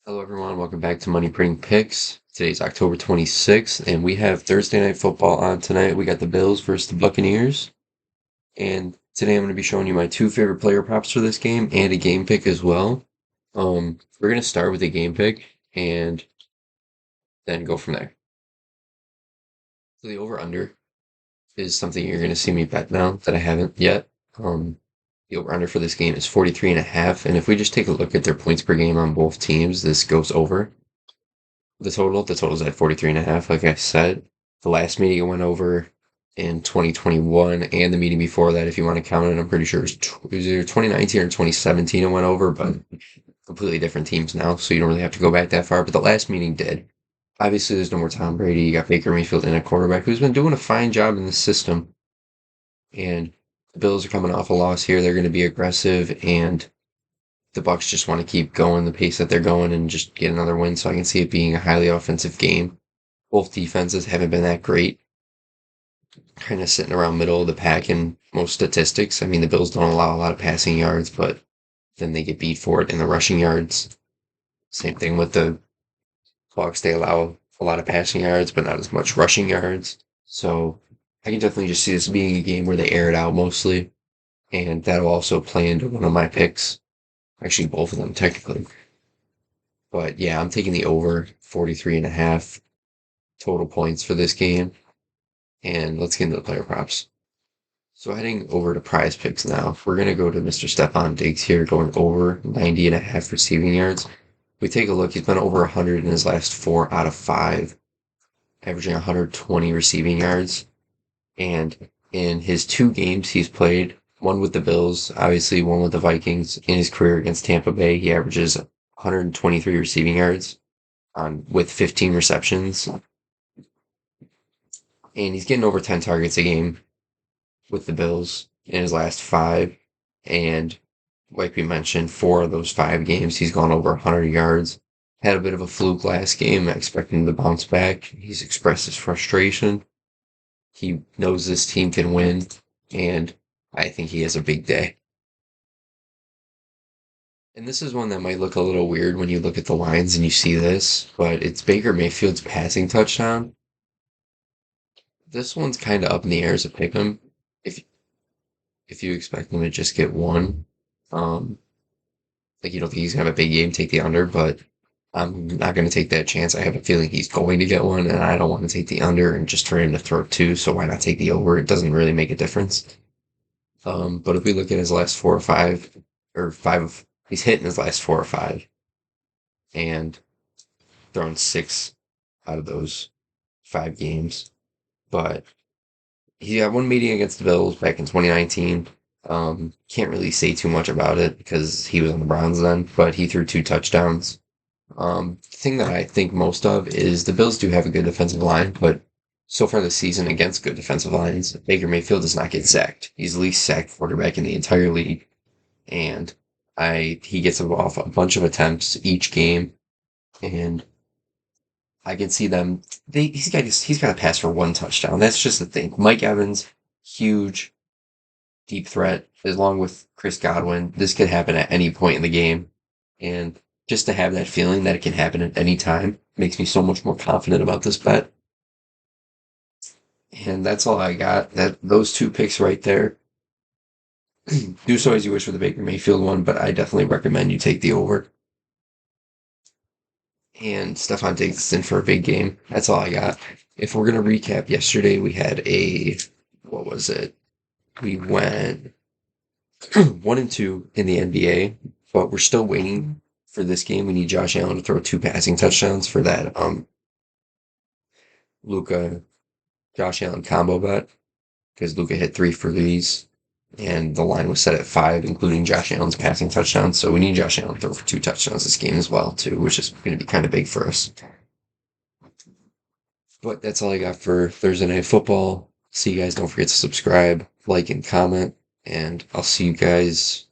Hello, everyone. Welcome back to Money Printing Picks. Today's October 26th, and we have Thursday Night Football on tonight. We got the Bills versus the Buccaneers. And today I'm going to be showing you my two favorite player props for this game and a game pick as well. We're going to start with a game pick and then go from there. So the over-under is something you're going to see me bet now that I haven't yet. The over-under for this game is 43.5, and if we just take a look at their points per game on both teams, this goes over. The total's at 43.5, like I said. The last meeting it went over in 2021, and the meeting before that, if you want to count it, I'm pretty sure it was either 2019 or 2017 it went over, but completely different teams now, so you don't really have to go back that far. But the last meeting did. Obviously, there's no more Tom Brady. You got Baker Mayfield in a quarterback who's been doing a fine job in the system. And the Bills are coming off a loss here. They're going to be aggressive, and the Bucks just want to keep going the pace that they're going and just get another win. So I can see it being a highly offensive game. Both defenses haven't been that great, kind of sitting around middle of the pack in most statistics. I mean, the Bills don't allow a lot of passing yards, but then they get beat for it in the rushing yards. Same thing with the Bucks. They allow a lot of passing yards, but not as much rushing yards. So I can definitely just see this being a game where they air it out mostly. And that'll also play into one of my picks. Actually, both of them, technically. But yeah, I'm taking the over 43.5 total points for this game. And let's get into the player props. So heading over to prize picks now, we're going to go to Mr. Stefon Diggs here, going over 90.5 receiving yards. We take a look, he's been over 100 in his last 4 out of 5, averaging 120 receiving yards. And in his 2 games he's played, one with the Bills, obviously one with the Vikings, in his career against Tampa Bay, he averages 123 receiving yards with 15 receptions. And he's getting over 10 targets a game with the Bills in his last 5. And like we mentioned, 4 of those 5 games, he's gone over 100 yards. Had a bit of a fluke last game, expecting him to bounce back. He's expressed his frustration. He knows this team can win, and I think he has a big day. And this is one that might look a little weird when you look at the lines and you see this, but it's Baker Mayfield's passing touchdown. This one's kind of up in the air as a pick'em. If if you expect him to just get one, um, like you don't think he's gonna have a big game, take the under. But I'm not gonna take that chance. I have a feeling he's going to get one, and I don't want to take the under and just for him to throw 2. So why not take the over? It doesn't really make a difference. But if we look at his last 4 or 5, or 5, he's hit in his last 4 or 5, and thrown 6 out of those 5 games. But he had one meeting against the Bills back in 2019. Can't really say too much about it because he was on the Browns then, but he threw 2 touchdowns. The thing that I think most of is the Bills do have a good defensive line, but so far this season against good defensive lines, Baker Mayfield does not get sacked. He's the least sacked quarterback in the entire league, and he gets off a bunch of attempts each game, and I can see them. He's got to pass for 1 touchdown. That's just the thing. Mike Evans, huge, deep threat, along with Chris Godwin. This could happen at any point in the game, and just to have that feeling that it can happen at any time makes me so much more confident about this bet. And that's all I got. Those 2 picks right there. Do so as you wish for the Baker Mayfield one, but I definitely recommend you take the over. And Stefon Diggs is in for a big game. That's all I got. If we're gonna recap yesterday, we had what was it? We went 1-2 in the NBA, but we're still waiting for this game. We need Josh Allen to throw 2 passing touchdowns for that Luka Josh Allen combo bet, because Luka hit 3 for these, and the line was set at 5, including Josh Allen's passing touchdowns. So we need Josh Allen to throw for 2 touchdowns this game as well, too, which is going to be kind of big for us. But that's all I got for Thursday Night Football. See you guys. Don't forget to subscribe, like, and comment. And I'll see you guys